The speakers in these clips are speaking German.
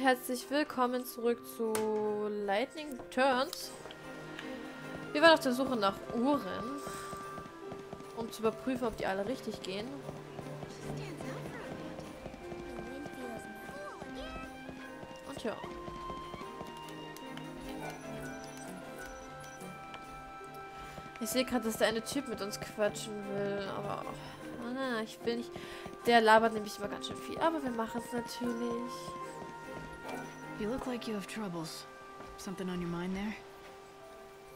herzlich willkommen zurück zu Lightning Turns. Wir waren auf der Suche nach Uhren, um zu überprüfen, ob die alle richtig gehen. Und ja. Ich sehe gerade, dass der eine Typ mit uns quatschen will, aber ich will nicht. Der labert nämlich immer ganz schön viel, aber wir machen es natürlich. You look like you have troubles. Something on your mind there?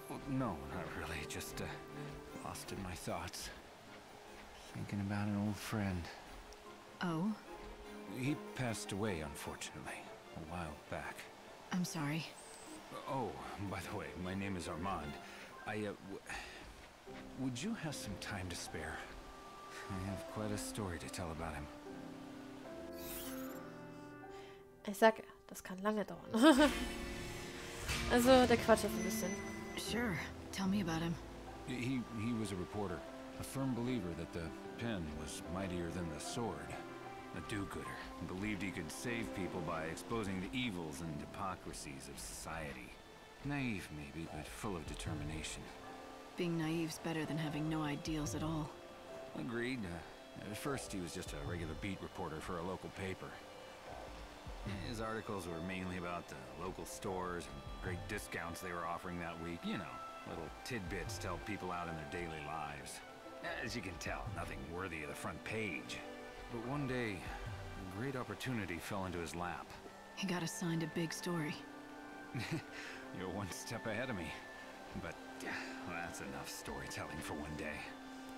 Well, no, not really. Just lost in my thoughts. Thinking about an old friend. Oh? He passed away, unfortunately, a while back. I'm sorry. Oh, by the way, my name is Armand. Would you have some time to spare? I have quite a story to tell about him. Ich sag, das kann lange dauern. Also, der quatscht jetzt ein bisschen. Sure. Tell me about him. He was a reporter, a firm believer that the pen was mightier than the sword. A do-gooder, believed he could save people by exposing the evils and hypocrisies of society. Naive, maybe, but full of determination. Being naive's better than having no ideals at all. Agreed. At first, he was just a regular beat reporter for a local paper. His articles were mainly about the local stores and great discounts they were offering that week. You know, little tidbits to help people out in their daily lives. As you can tell, nothing worthy of the front page. But one day, a great opportunity fell into his lap. He got assigned a big story. You're one step ahead of me. But well, that's enough storytelling for one day.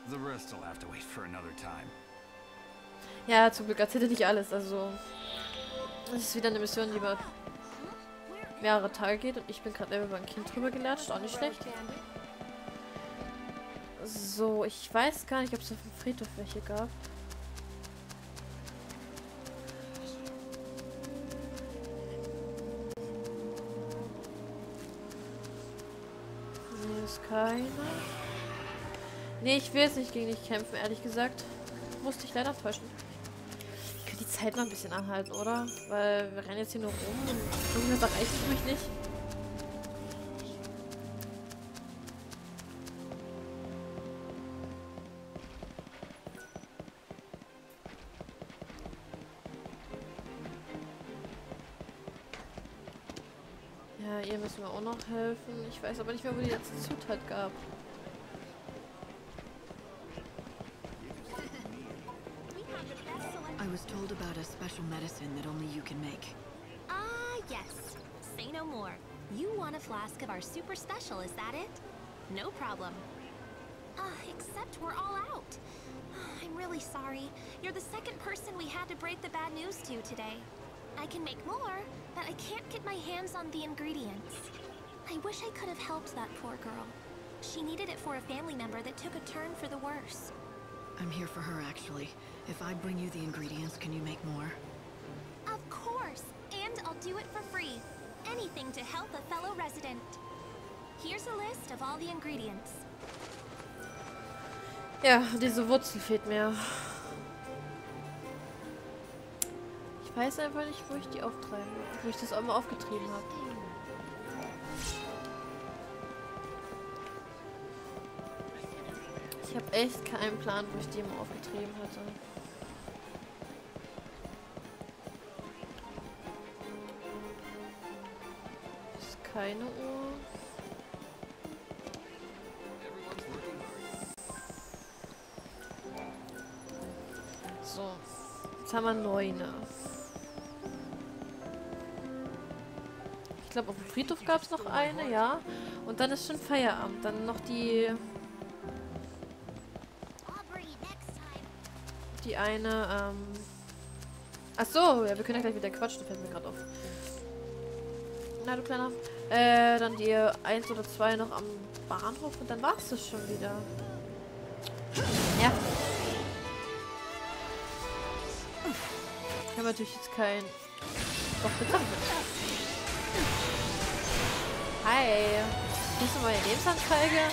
The rest will have to wait for another time. Ja, zum Glück erzählt er nicht alles. Also, das ist wieder eine Mission, die über mehrere Tage geht. Und ich bin gerade über ein Kind drüber gelatscht. Auch nicht schlecht. So, ich weiß gar nicht, ob es auf dem Friedhof welche gab. Nee, ist keiner. Nee, ich will jetzt nicht gegen dich kämpfen, ehrlich gesagt. Musste ich leider täuschen. Ich könnte die Zeit mal ein bisschen anhalten, oder? Weil wir rennen jetzt hier nur rum und irgendwas erreicht es mich nicht. Ja, ihr müssen wir auch noch helfen. Ich weiß aber nicht mehr, wo die letzte Zutat gab. I was told about a special medicine that only you can make. Ah, yes. Say no more. You want a flask of our super special, is that it? No problem. Except we're all out. I'm really sorry. You're the second person we had to break the bad news to today. I can make more, but I can't get my hands on the ingredients. I wish I could have helped that poor girl. She needed it for a family member that took a turn for the worse. I'm here for her, actually. If I bring you the ingredients, can you make more? Of course, and I'll do it for free. Anything to help a fellow resident. Here's a list of all the ingredients. Ja, diese Wurzel fehlt mir. Ich weiß einfach nicht, wo ich die auftreiben, wo ich das auch mal aufgetrieben habe. Ich habe echt keinen Plan, wo ich die immer aufgetrieben hatte. Das ist keine Uhr. So, jetzt haben wir 9. Ich glaube, auf dem Friedhof gab es noch eine, ja. Und dann ist schon Feierabend. Dann noch die eine, ach so, ja, wir können ja gleich wieder quatschen, fällt mir gerade auf. Na, du Kleiner. Dann die 1 oder 2 noch am Bahnhof und dann war es das schon wieder. Ja. Ich habe natürlich jetzt kein... Doch, bitte. Hi. Siehst du meine Lebensanzeige?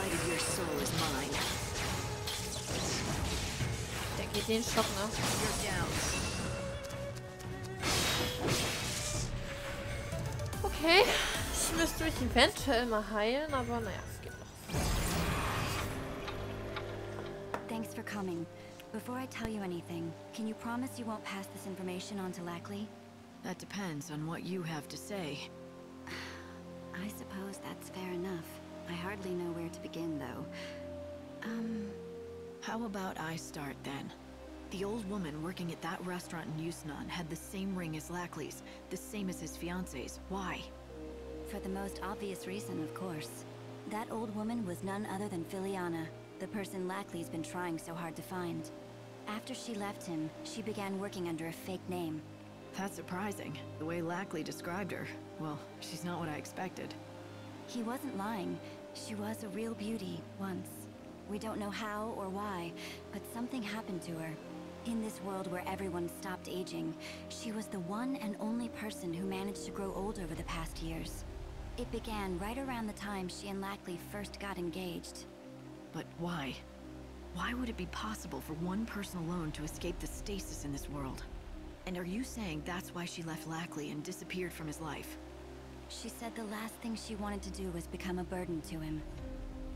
decided your soul is mine. Der geht den Schock, ne? You're down. Okay. Ich müsste mich eventuell mal heilen, aber naja, es geht noch. Thanks for coming. Before I tell you anything, can you promise you won't pass this information on to Lackley? That depends on what you have to say. I suppose that's fair enough. I hardly know where to begin, though. How about I start then? The old woman working at that restaurant in Yusnan had the same ring as Lackley's, the same as his fiance's. Why? For the most obvious reason, of course. That old woman was none other than Philiana, the person Lackley's been trying so hard to find. After she left him, she began working under a fake name. That's surprising. The way Lackley described her. Well, she's not what I expected. He wasn't lying. She was a real beauty, once. We don't know how or why, but something happened to her. In this world where everyone stopped aging, she was the one and only person who managed to grow old over the past years. It began right around the time she and Lackley first got engaged. But why? Why would it be possible for one person alone to escape the stasis in this world? And are you saying that's why she left Lackley and disappeared from his life? She said the last thing she wanted to do was become a burden to him.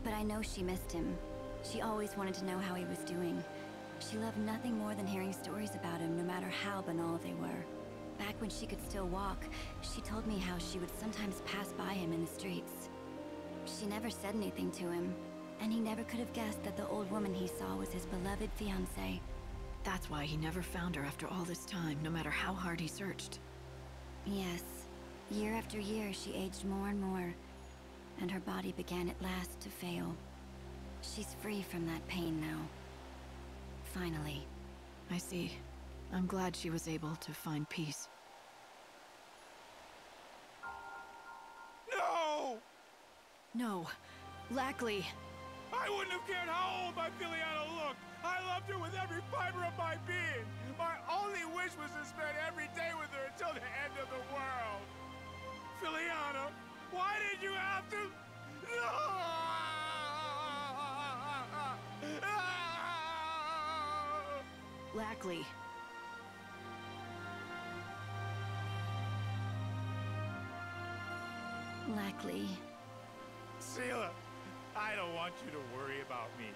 But I know she missed him. She always wanted to know how he was doing. She loved nothing more than hearing stories about him, no matter how banal they were. Back when she could still walk, she told me how she would sometimes pass by him in the streets. She never said anything to him, and he never could have guessed that the old woman he saw was his beloved fiancée. That's why he never found her after all this time, no matter how hard he searched. Yes. Year after year, she aged more and more, and her body began at last to fail. She's free from that pain now. Finally. I see. I'm glad she was able to find peace. No! No! Lackley! I wouldn't have cared how old my Philiana looked! I loved her with every fiber of my being! My only wish was to spend every day with her until the end of the world! Philiana, why did you have to... Lackley. Lackley. Sheila, I don't want you to worry about me.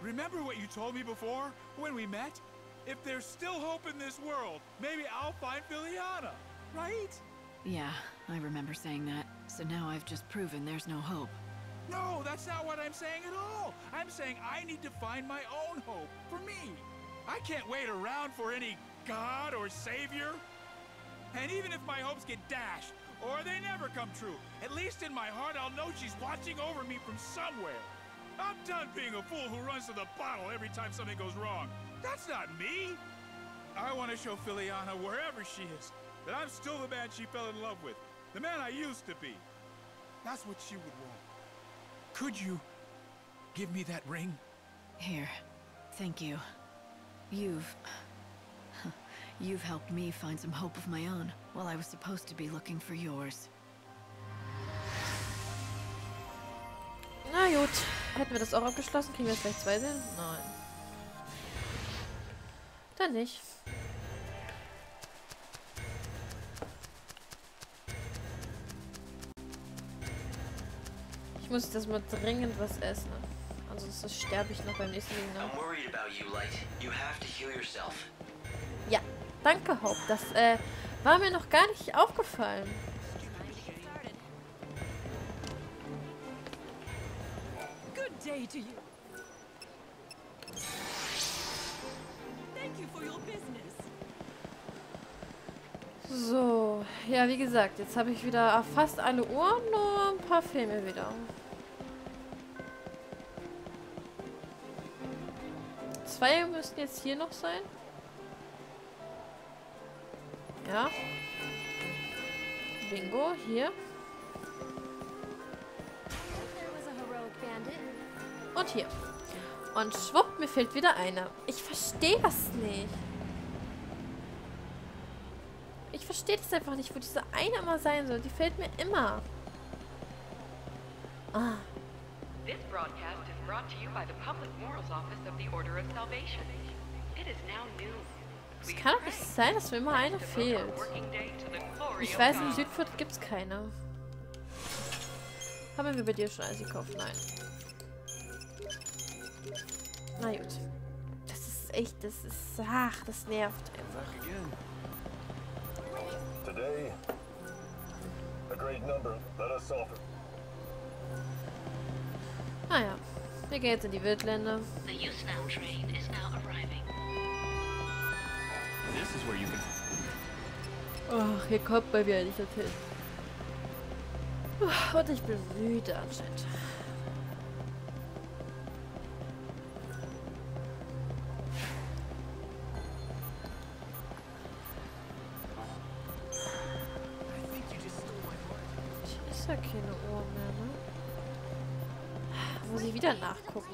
Remember what you told me before, when we met? If there's still hope in this world, maybe I'll find Philiana, right? Yeah, I remember saying that. So now I've just proven there's no hope. No, that's not what I'm saying at all. I'm saying I need to find my own hope, for me. I can't wait around for any god or savior. And even if my hopes get dashed, or they never come true, at least in my heart I'll know she's watching over me from somewhere. I'm done being a fool who runs to the bottle every time something goes wrong. That's not me. I want to show Philiana, wherever she is, that I'm still the man she fell in love with. The man I used to be. That's what she would want. Could you give me that ring? Here. Thank you. You've helped me find some hope of my own, while I was supposed to be looking for yours. Na gut. Hätten wir das auch abgeschlossen? Kriegen wir jetzt gleich 2 sehen? Nein. Dann nicht. Ich muss das mal dringend was essen. Ansonsten sterbe ich noch beim nächsten Gegner. I'm worried about you, Light. You have to heal yourself. Ja, danke, Hope. Das war mir noch gar nicht aufgefallen. Good day to you. Thank you for your business. So, ja, wie gesagt, jetzt habe ich wieder fast alle Uhren, nur ein paar Filme wieder. 2 müssten jetzt hier noch sein. Ja. Bingo, hier. Und hier. Und schwupp, mir fehlt wieder eine. Ich verstehe das nicht. Ich verstehe das einfach nicht, wo diese eine immer sein soll. Die fehlt mir immer. Ah. This broadcast is brought to you by the Public Morals Office of the Order of Salvation. It is now noon. Es kann doch nicht sein, dass mir immer eine fehlt. Ich weiß, in Südfurt gibt es keine. Haben wir bei dir schon alles gekauft? Nein. Na gut. Das ist echt, das ist... Ach, das nervt einfach. Today, a great number let us offer. Naja, wir gehen jetzt in die Wildländer. The Youthnow train is now arriving. This is where you can... Ach, hier kommt bei mir nicht hin. Und ich bin müde anscheinend. Hier ist ja keine Uhr mehr, ne? Muss ich wieder nachgucken.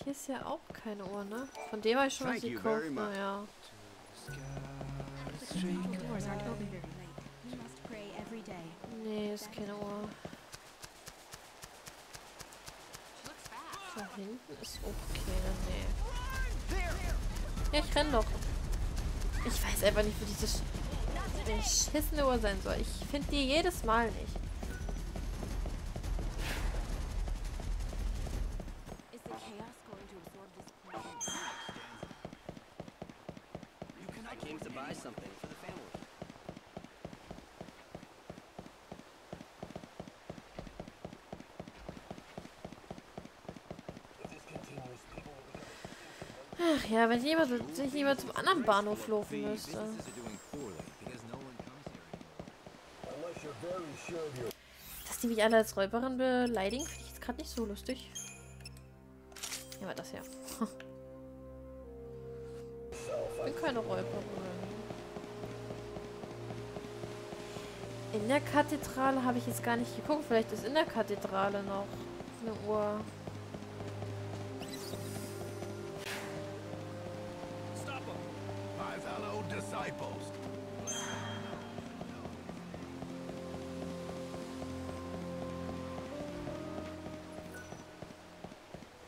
Hier ist ja auch keine Uhr, ne? Von dem habe ich schon was gekauft, naja. Nee, ist keine Uhr. Da hinten ist auch keine, nee. Ja, ich renn doch. Ich weiß einfach nicht, wo diese beschissene Uhr sein soll. Ich finde die jedes Mal nicht. Ach ja, wenn sich jemand zum anderen Bahnhof laufen müsste. Dass die mich alle als Räuberin beleidigen, finde ich jetzt gerade nicht so lustig. Ja, aber das ja. Ich bin keine Räuberin. In der Kathedrale habe ich jetzt gar nicht geguckt. Vielleicht ist in der Kathedrale noch eine Uhr.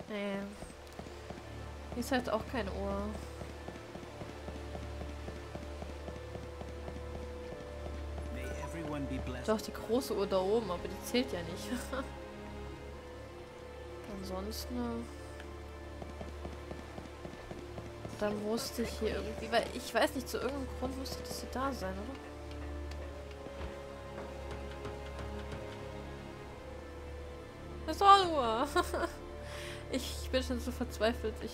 Nee. Hier ist halt auch keine Uhr. Doch, die große Uhr da oben, aber die zählt ja nicht. Ansonsten... Dann musste ich hier irgendwie... Weil ich weiß nicht, zu irgendeinem Grund musste das hier da sein, oder? Das ist auch eine Uhr. Ich bin schon so verzweifelt. Ja.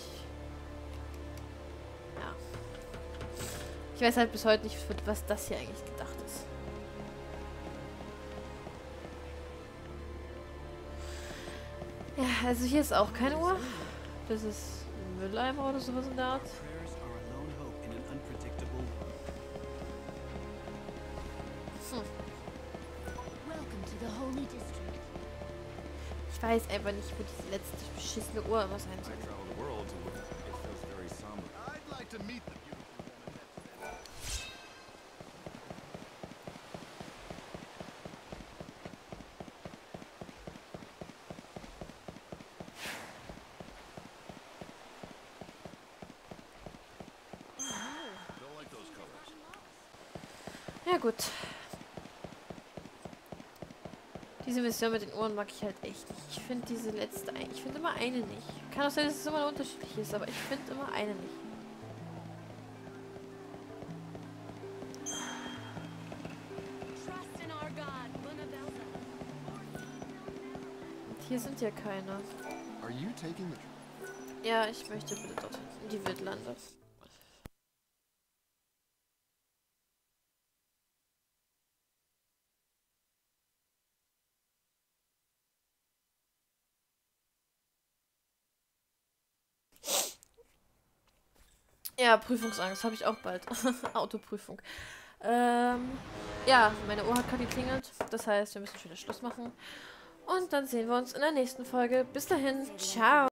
Ich weiß halt bis heute nicht, was das hier eigentlich gedacht ist. Ja, also hier ist auch keine Uhr. Das ist ein Mülleimer oder sowas in der Art. Ich weiß einfach nicht, wo diese letzte beschissene Uhr immer sein soll. Ja gut. Diese Mission mit den Uhren mag ich halt echt nicht. Ich finde diese letzte... Ich finde immer eine nicht. Kann auch sein, dass es immer unterschiedlich ist, aber ich finde immer eine nicht. Und hier sind ja keine. Ja, ich möchte bitte dort in die Wildlande. Ja, Prüfungsangst habe ich auch bald. Autoprüfung. Ja, meine Uhr hat gerade geklingelt. Das heißt, wir müssen schon wieder Schluss machen. Und dann sehen wir uns in der nächsten Folge. Bis dahin, ciao.